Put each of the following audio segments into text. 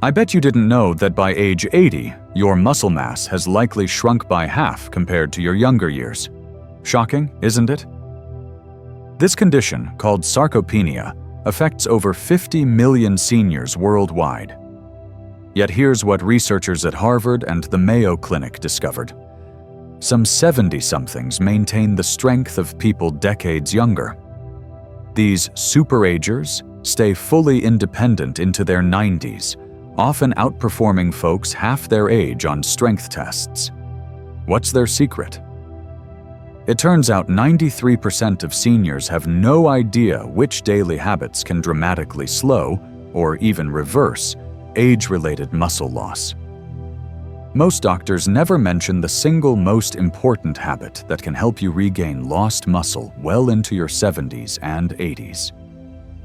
I bet you didn't know that by age 80, your muscle mass has likely shrunk by half compared to your younger years. Shocking, isn't it? This condition, called sarcopenia, affects over 50 million seniors worldwide. Yet here's what researchers at Harvard and the Mayo Clinic discovered. Some 70-somethings maintain the strength of people decades younger. These super-agers stay fully independent into their 90s, often outperforming folks half their age on strength tests. What's their secret? It turns out 93% of seniors have no idea which daily habits can dramatically slow, or even reverse, age-related muscle loss. Most doctors never mention the single most important habit that can help you regain lost muscle well into your 70s and 80s.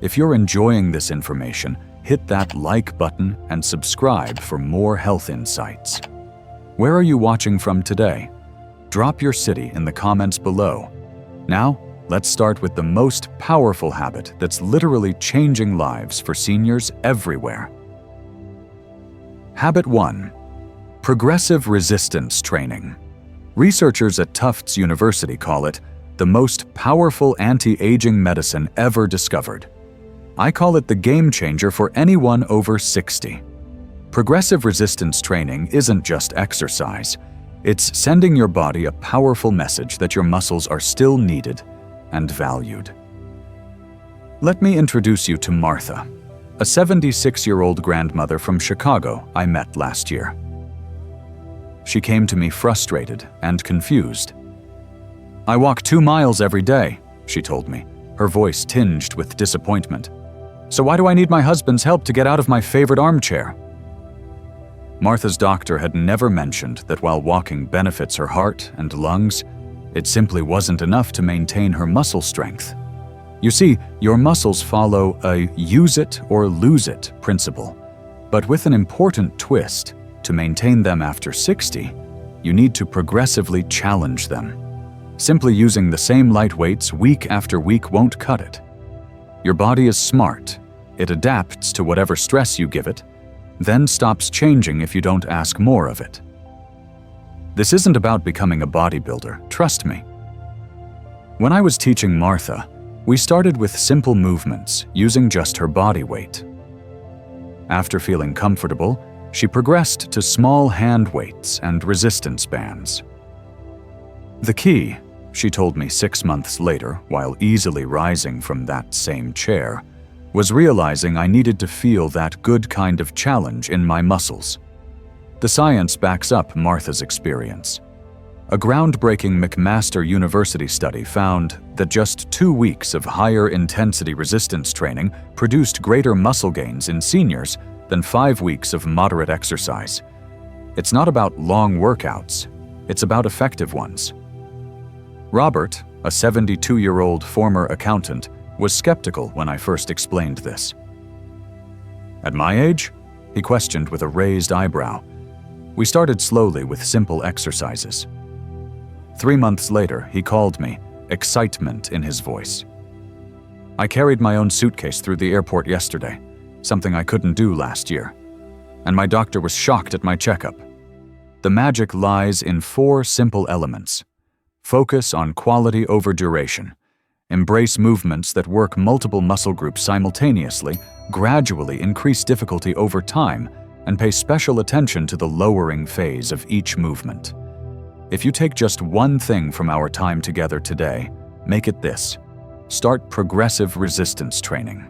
If you're enjoying this information, hit that like button and subscribe for more health insights. Where are you watching from today? Drop your city in the comments below. Now, let's start with the most powerful habit that's literally changing lives for seniors everywhere. Habit 1. Progressive resistance training. Researchers at Tufts University call it the most powerful anti-aging medicine ever discovered. I call it the game changer for anyone over 60. Progressive resistance training isn't just exercise. It's sending your body a powerful message that your muscles are still needed and valued. Let me introduce you to Martha, a 76-year-old grandmother from Chicago I met last year. She came to me frustrated and confused. "I walk 2 miles every day," she told me, her voice tinged with disappointment. "So why do I need my husband's help to get out of my favorite armchair?" Martha's doctor had never mentioned that while walking benefits her heart and lungs, it simply wasn't enough to maintain her muscle strength. You see, your muscles follow a use it or lose it principle, but with an important twist. To maintain them after 60, you need to progressively challenge them. Simply using the same light weights week after week won't cut it. Your body is smart. It adapts to whatever stress you give it, then stops changing if you don't ask more of it. This isn't about becoming a bodybuilder, trust me. When I was teaching Martha, we started with simple movements using just her body weight. After feeling comfortable, she progressed to small hand weights and resistance bands. The key, she told me 6 months later while easily rising from that same chair, was realizing I needed to feel that good kind of challenge in my muscles. The science backs up Martha's experience. A groundbreaking McMaster University study found that just 2 weeks of higher intensity resistance training produced greater muscle gains in seniors than 5 weeks of moderate exercise. It's not about long workouts, it's about effective ones. Robert, a 72-year-old former accountant, was skeptical when I first explained this. "At my age?" he questioned with a raised eyebrow. We started slowly with simple exercises. 3 months later, he called me, excitement in his voice. "I carried my own suitcase through the airport yesterday, something I couldn't do last year. And my doctor was shocked at my checkup. The magic lies in 4 simple elements. Focus on quality over duration. Embrace movements that work multiple muscle groups simultaneously, gradually increase difficulty over time, and pay special attention to the lowering phase of each movement. If you take just one thing from our time together today, make it this: start progressive resistance training.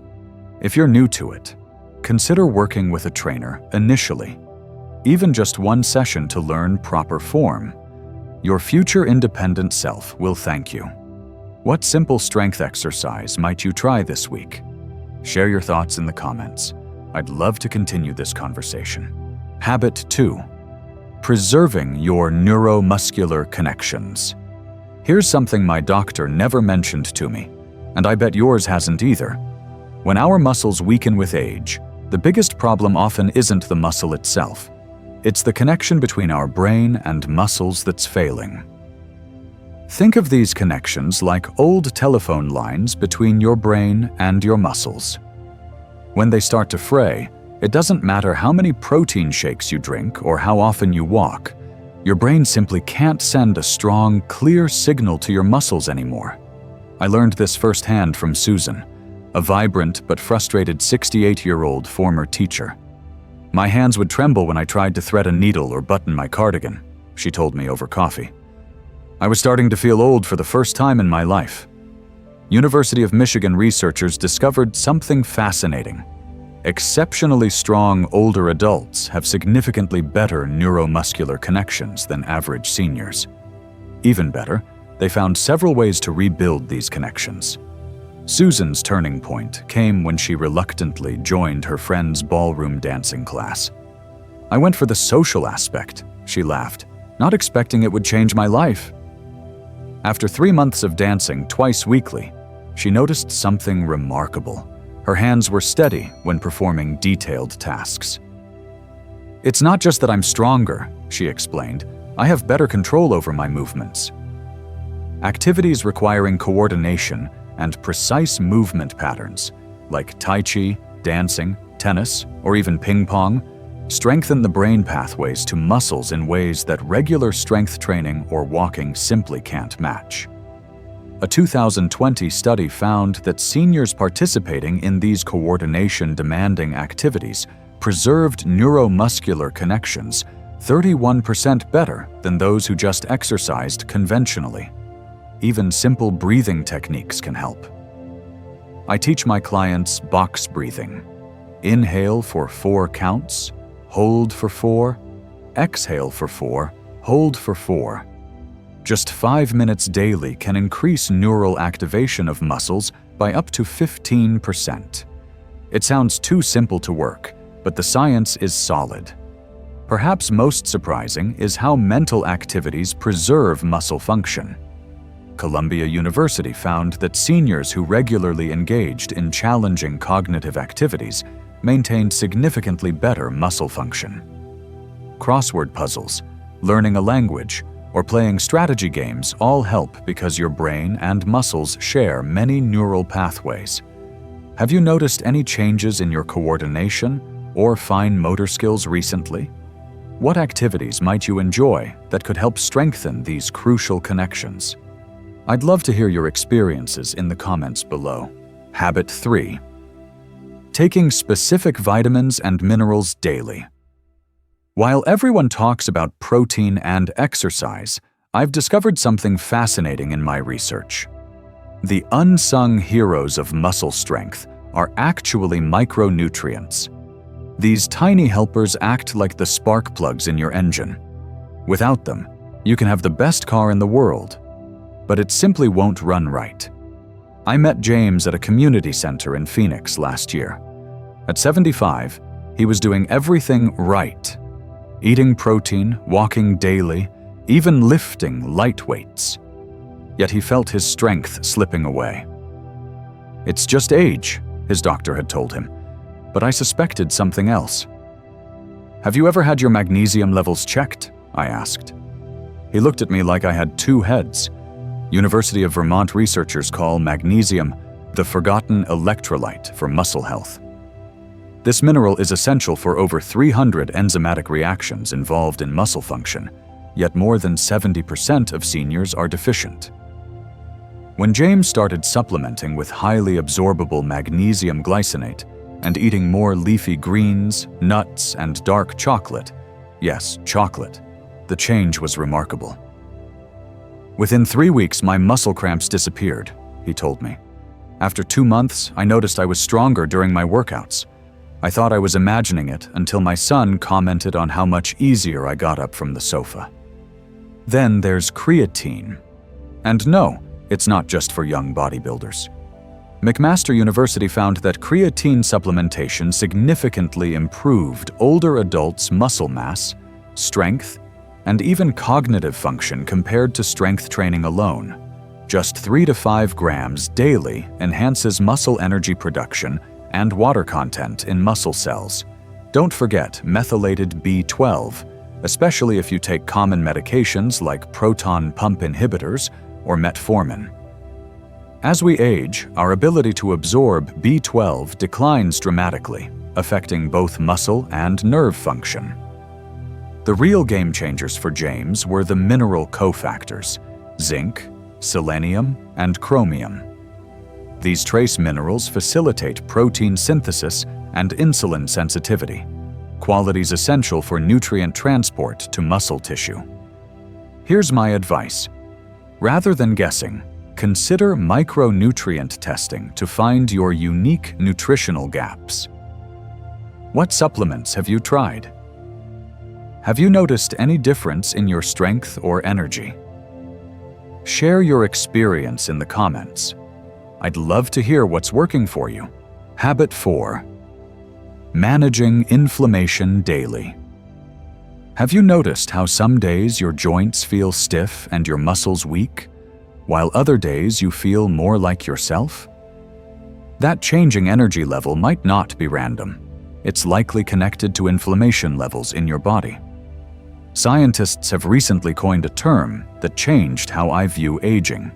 If you're new to it, consider working with a trainer initially, even just 1 session to learn proper form. Your future independent self will thank you. What simple strength exercise might you try this week? Share your thoughts in the comments. I'd love to continue this conversation. Habit 2. Preserving your neuromuscular connections. Here's something my doctor never mentioned to me, and I bet yours hasn't either. When our muscles weaken with age, the biggest problem often isn't the muscle itself. It's the connection between our brain and muscles that's failing. Think of these connections like old telephone lines between your brain and your muscles. When they start to fray, It doesn't matter how many protein shakes you drink or how often you walk. Your brain simply can't send a strong, clear signal to your muscles anymore. I learned this firsthand from Susan, a vibrant but frustrated 68-year-old former teacher. My hands would tremble when I tried to thread a needle or button my cardigan, she told me over coffee. I was starting to feel old for the first time in my life. University of Michigan researchers discovered something fascinating. Exceptionally strong older adults have significantly better neuromuscular connections than average seniors. Even better, they found several ways to rebuild these connections. Susan's turning point came when she reluctantly joined her friend's ballroom dancing class. "I went for the social aspect," she laughed, "not expecting it would change my life." After 3 months of dancing twice weekly, she noticed something remarkable. Her hands were steady when performing detailed tasks. "It's not just that I'm stronger," she explained. "I have better control over my movements." Activities requiring coordination and precise movement patterns, like Tai Chi, dancing, tennis, or even ping pong, strengthen the brain pathways to muscles in ways that regular strength training or walking simply can't match. A 2020 study found that seniors participating in these coordination-demanding activities preserved neuromuscular connections 31% better than those who just exercised conventionally. Even simple breathing techniques can help. I teach my clients box breathing. Inhale for 4 counts, hold for 4, exhale for 4, hold for 4. Just 5 minutes daily can increase neural activation of muscles by up to 15%. It sounds too simple to work, but the science is solid. Perhaps most surprising is how mental activities preserve muscle function. Columbia University found that seniors who regularly engaged in challenging cognitive activities maintained significantly better muscle function. Crossword puzzles, learning a language, or playing strategy games all help because your brain and muscles share many neural pathways. Have you noticed any changes in your coordination or fine motor skills recently? What activities might you enjoy that could help strengthen these crucial connections? I'd love to hear your experiences in the comments below. Habit 3. Taking specific vitamins and minerals daily. While everyone talks about protein and exercise, I've discovered something fascinating in my research. The unsung heroes of muscle strength are actually micronutrients. These tiny helpers act like the spark plugs in your engine. Without them, you can have the best car in the world, but it simply won't run right. I met James at a community center in Phoenix last year. At 75, he was doing everything right. Eating protein, walking daily, even lifting light weights. Yet he felt his strength slipping away. "It's just age," his doctor had told him, but I suspected something else. "Have you ever had your magnesium levels checked?" I asked. He looked at me like I had 2 heads. University of Vermont researchers call magnesium the forgotten electrolyte for muscle health. This mineral is essential for over 300 enzymatic reactions involved in muscle function, yet more than 70% of seniors are deficient. When James started supplementing with highly absorbable magnesium glycinate and eating more leafy greens, nuts, and dark chocolate, yes, chocolate, the change was remarkable. "Within 3 weeks, my muscle cramps disappeared," he told me. "After 2 months, I noticed I was stronger during my workouts. I thought I was imagining it until my son commented on how much easier I got up from the sofa." Then there's creatine. And no, it's not just for young bodybuilders. McMaster University found that creatine supplementation significantly improved older adults' muscle mass, strength, and even cognitive function compared to strength training alone. Just 3 to 5 grams daily enhances muscle energy production and water content in muscle cells. Don't forget methylated B12, especially if you take common medications like proton pump inhibitors or metformin. As we age, our ability to absorb B12 declines dramatically, affecting both muscle and nerve function. The real game changers for James were the mineral cofactors: zinc, selenium, and chromium. These trace minerals facilitate protein synthesis and insulin sensitivity, qualities essential for nutrient transport to muscle tissue. Here's my advice. Rather than guessing, consider micronutrient testing to find your unique nutritional gaps. What supplements have you tried? Have you noticed any difference in your strength or energy? Share your experience in the comments. I'd love to hear what's working for you. Habit 4. Managing inflammation daily. Have you noticed how some days your joints feel stiff and your muscles weak, while other days you feel more like yourself? That changing energy level might not be random. It's likely connected to inflammation levels in your body. Scientists have recently coined a term that changed how I view aging: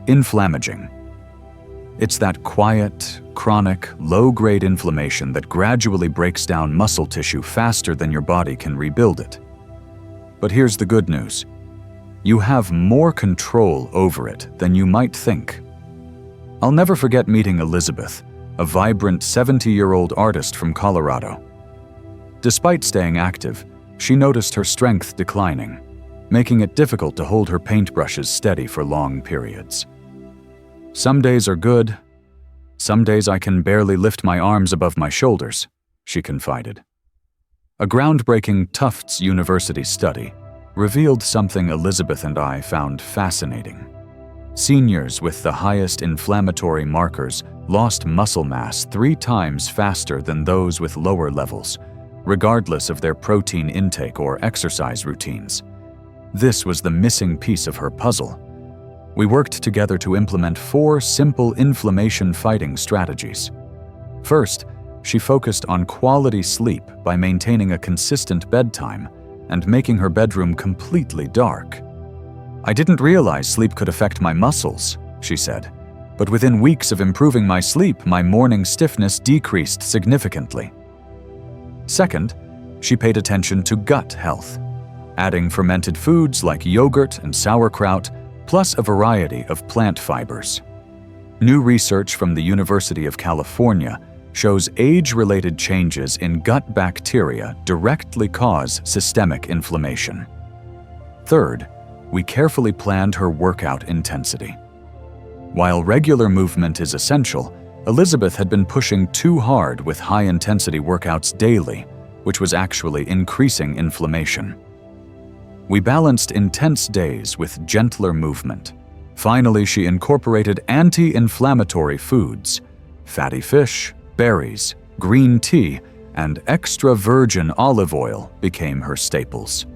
inflammaging. It's that quiet, chronic, low-grade inflammation that gradually breaks down muscle tissue faster than your body can rebuild it. But here's the good news. You have more control over it than you might think. I'll never forget meeting Elizabeth, a vibrant 70-year-old artist from Colorado. Despite staying active, she noticed her strength declining, making it difficult to hold her paintbrushes steady for long periods. "Some days are good. Some days I can barely lift my arms above my shoulders," she confided. A groundbreaking Tufts University study revealed something Elizabeth and I found fascinating. Seniors with the highest inflammatory markers lost muscle mass 3 times faster than those with lower levels, regardless of their protein intake or exercise routines. This was the missing piece of her puzzle. We worked together to implement 4 simple inflammation-fighting strategies. First, she focused on quality sleep by maintaining a consistent bedtime and making her bedroom completely dark. "I didn't realize sleep could affect my muscles," she said, "but within weeks of improving my sleep, my morning stiffness decreased significantly." Second, she paid attention to gut health, adding fermented foods like yogurt and sauerkraut, plus a variety of plant fibers. New research from the University of California shows age-related changes in gut bacteria directly cause systemic inflammation. Third, we carefully planned her workout intensity. While regular movement is essential, Elizabeth had been pushing too hard with high-intensity workouts daily, which was actually increasing inflammation. We balanced intense days with gentler movement. Finally, she incorporated anti-inflammatory foods: fatty fish, berries, green tea, and extra virgin olive oil became her staples.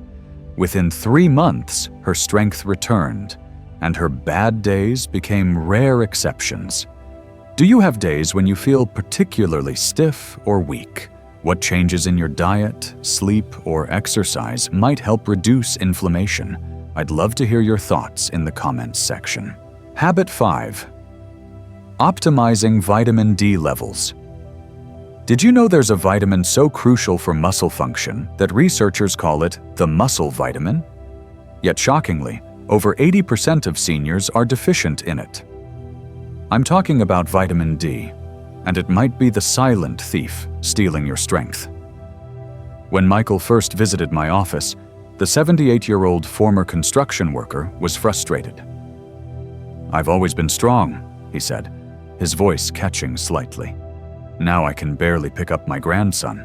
Within 3 months, her strength returned, and her bad days became rare exceptions. Do you have days when you feel particularly stiff or weak? What changes in your diet, sleep, or exercise might help reduce inflammation? I'd love to hear your thoughts in the comments section. Habit 5. Optimizing vitamin D levels. Did you know there's a vitamin so crucial for muscle function that researchers call it the muscle vitamin? Yet shockingly, over 80% of seniors are deficient in it. I'm talking about vitamin D, and it might be the silent thief stealing your strength. When Michael first visited my office, the 78-year-old former construction worker was frustrated. "I've always been strong," he said, his voice catching slightly. "Now I can barely pick up my grandson.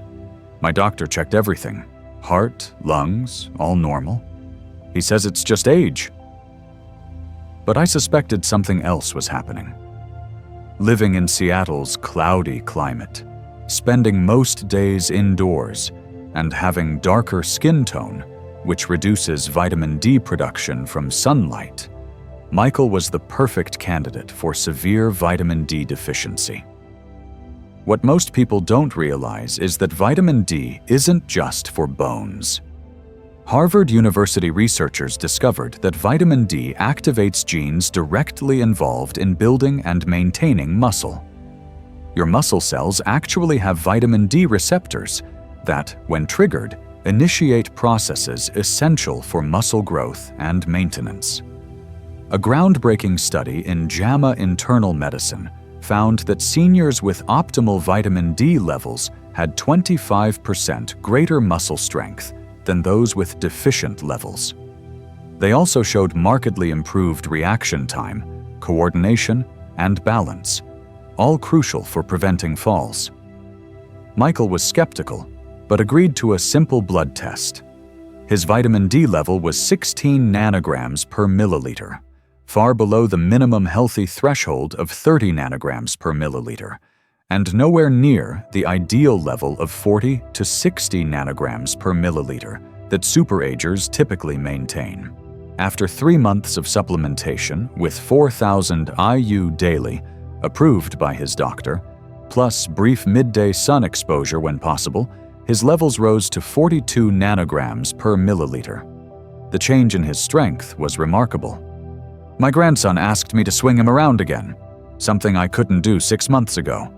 My doctor checked everything. Heart, lungs, all normal. He says it's just age." But I suspected something else was happening. Living in Seattle's cloudy climate, spending most days indoors, and having darker skin tone, which reduces vitamin D production from sunlight, Michael was the perfect candidate for severe vitamin D deficiency. What most people don't realize is that vitamin D isn't just for bones. Harvard University researchers discovered that vitamin D activates genes directly involved in building and maintaining muscle. Your muscle cells actually have vitamin D receptors that, when triggered, initiate processes essential for muscle growth and maintenance. A groundbreaking study in JAMA Internal Medicine found that seniors with optimal vitamin D levels had 25% greater muscle strength than those with deficient levels. They also showed markedly improved reaction time, coordination, and balance, all crucial for preventing falls. Michael was skeptical, but agreed to a simple blood test. His vitamin D level was 16 nanograms per milliliter, far below the minimum healthy threshold of 30 nanograms per milliliter, and nowhere near the ideal level of 40 to 60 nanograms per milliliter that super-agers typically maintain. After 3 months of supplementation with 4,000 IU daily, approved by his doctor, plus brief midday sun exposure when possible, his levels rose to 42 nanograms per milliliter. The change in his strength was remarkable. My grandson asked me to swing him around again, something I couldn't do 6 months ago,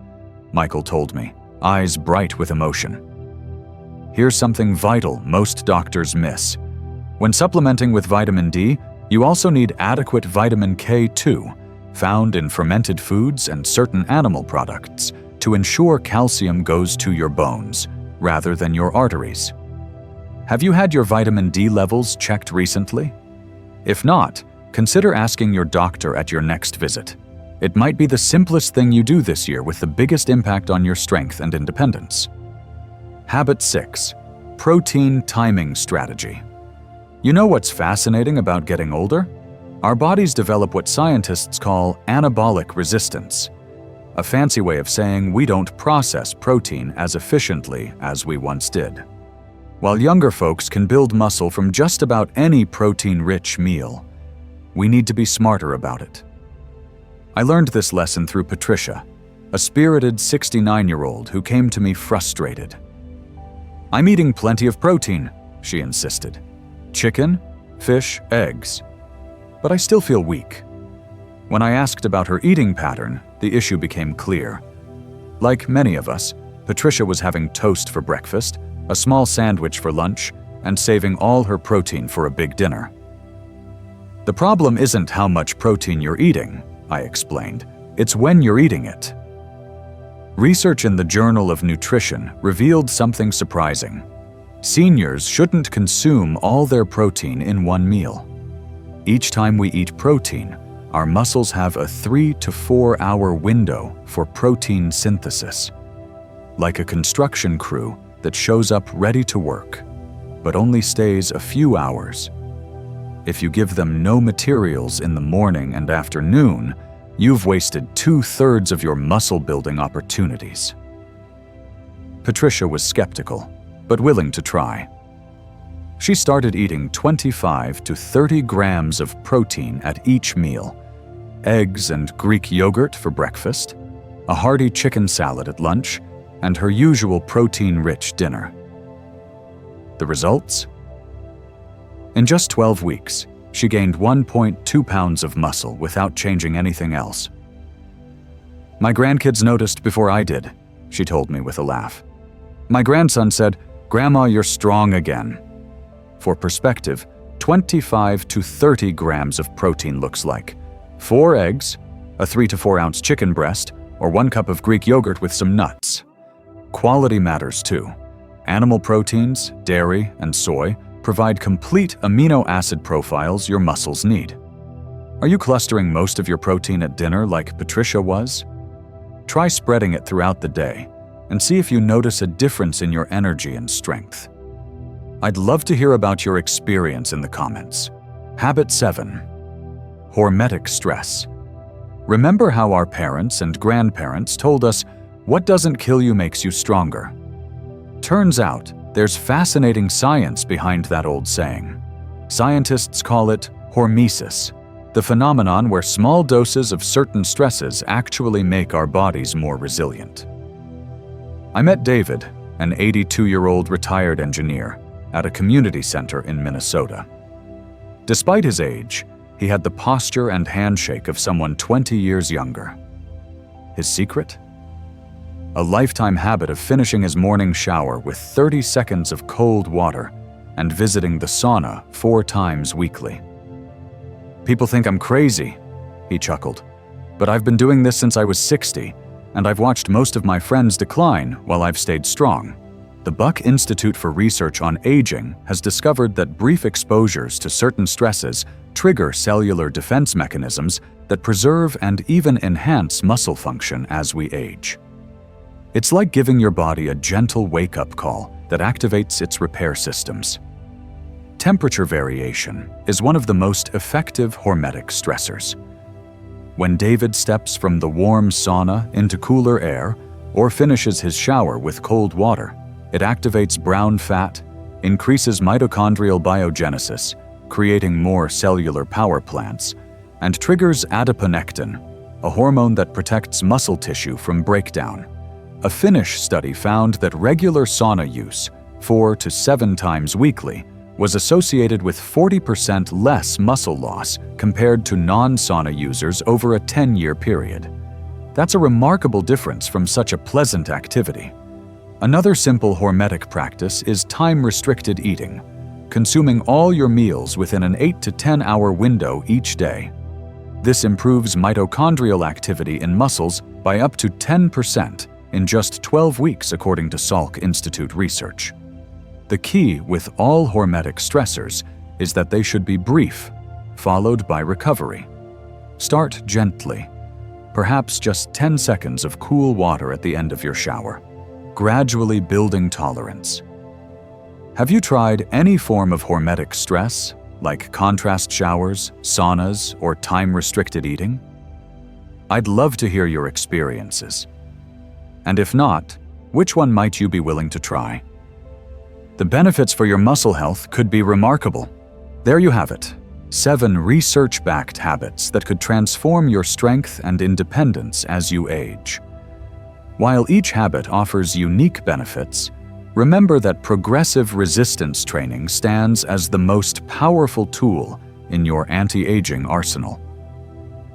Michael told me, eyes bright with emotion. Here's something vital most doctors miss. When supplementing with vitamin D, you also need adequate vitamin K2, found in fermented foods and certain animal products, to ensure calcium goes to your bones, rather than your arteries. Have you had your vitamin D levels checked recently? If not, consider asking your doctor at your next visit. It might be the simplest thing you do this year with the biggest impact on your strength and independence. Habit 6. Protein timing strategy. You know what's fascinating about getting older? Our bodies develop what scientists call anabolic resistance, a fancy way of saying we don't process protein as efficiently as we once did. While younger folks can build muscle from just about any protein-rich meal, we need to be smarter about it. I learned this lesson through Patricia, a spirited 69-year-old who came to me frustrated. "I'm eating plenty of protein," she insisted. "Chicken, fish, eggs. But I still feel weak." When I asked about her eating pattern, the issue became clear. Like many of us, Patricia was having toast for breakfast, a small sandwich for lunch, and saving all her protein for a big dinner. "The problem isn't how much protein you're eating," I explained. "It's when you're eating it." Research in the Journal of Nutrition revealed something surprising. Seniors shouldn't consume all their protein in one meal. Each time we eat protein, our muscles have a 3 to 4 hour window for protein synthesis, like a construction crew that shows up ready to work, but only stays a few hours. If you give them no materials in the morning and afternoon, you've wasted 2/3 of your muscle-building opportunities. Patricia was skeptical, but willing to try. She started eating 25 to 30 grams of protein at each meal, eggs and Greek yogurt for breakfast, a hearty chicken salad at lunch, and her usual protein-rich dinner. The results? In just 12 weeks, she gained 1.2 pounds of muscle without changing anything else. "My grandkids noticed before I did," she told me with a laugh. "My grandson said, 'Grandma, you're strong again.'" For perspective, 25 to 30 grams of protein looks like 4 eggs, a 3 to 4 ounce chicken breast, or 1 cup of Greek yogurt with some nuts. Quality matters too. Animal proteins, dairy, and soy provide complete amino acid profiles your muscles need. Are you clustering most of your protein at dinner like Patricia was? Try spreading it throughout the day and see if you notice a difference in your energy and strength. I'd love to hear about your experience in the comments. Habit 7. Hormetic stress. Remember how our parents and grandparents told us, "What doesn't kill you makes you stronger." Turns out, there's fascinating science behind that old saying. Scientists call it hormesis, the phenomenon where small doses of certain stresses actually make our bodies more resilient. I met David, an 82-year-old retired engineer, at a community center in Minnesota. Despite his age, he had the posture and handshake of someone 20 years younger. His secret? a lifetime habit of finishing his morning shower with 30 seconds of cold water and visiting the sauna 4 times weekly. "People think I'm crazy," he chuckled, "but I've been doing this since I was 60, and I've watched most of my friends decline while I've stayed strong." The Buck Institute for Research on Aging has discovered that brief exposures to certain stresses trigger cellular defense mechanisms that preserve and even enhance muscle function as we age. It's like giving your body a gentle wake-up call that activates its repair systems. Temperature variation is one of the most effective hormetic stressors. When David steps from the warm sauna into cooler air or finishes his shower with cold water, it activates brown fat, increases mitochondrial biogenesis, creating more cellular power plants, and triggers adiponectin, a hormone that protects muscle tissue from breakdown. A Finnish study found that regular sauna use, 4 to 7 times weekly, was associated with 40% less muscle loss compared to non-sauna users over a 10-year period. That's a remarkable difference from such a pleasant activity. Another simple hormetic practice is time-restricted eating, consuming all your meals within an 8 to 10-hour window each day. This improves mitochondrial activity in muscles by up to 10% in just 12 weeks, according to Salk Institute research. The key with all hormetic stressors is that they should be brief, followed by recovery. Start gently, perhaps just 10 seconds of cool water at the end of your shower, gradually building tolerance. Have you tried any form of hormetic stress, like contrast showers, saunas, or time-restricted eating? I'd love to hear your experiences. And if not, which one might you be willing to try? The benefits for your muscle health could be remarkable. There you have it, 7 research-backed habits that could transform your strength and independence as you age. While each habit offers unique benefits, remember that progressive resistance training stands as the most powerful tool in your anti-aging arsenal.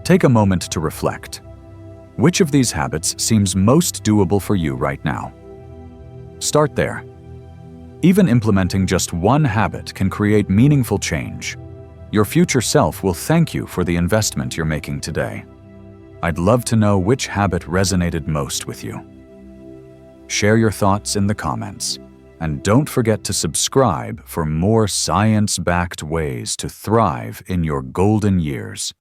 Take a moment to reflect. Which of these habits seems most doable for you right now? Start there. Even implementing just one habit can create meaningful change. Your future self will thank you for the investment you're making today. I'd love to know which habit resonated most with you. Share your thoughts in the comments, and don't forget to subscribe for more science-backed ways to thrive in your golden years.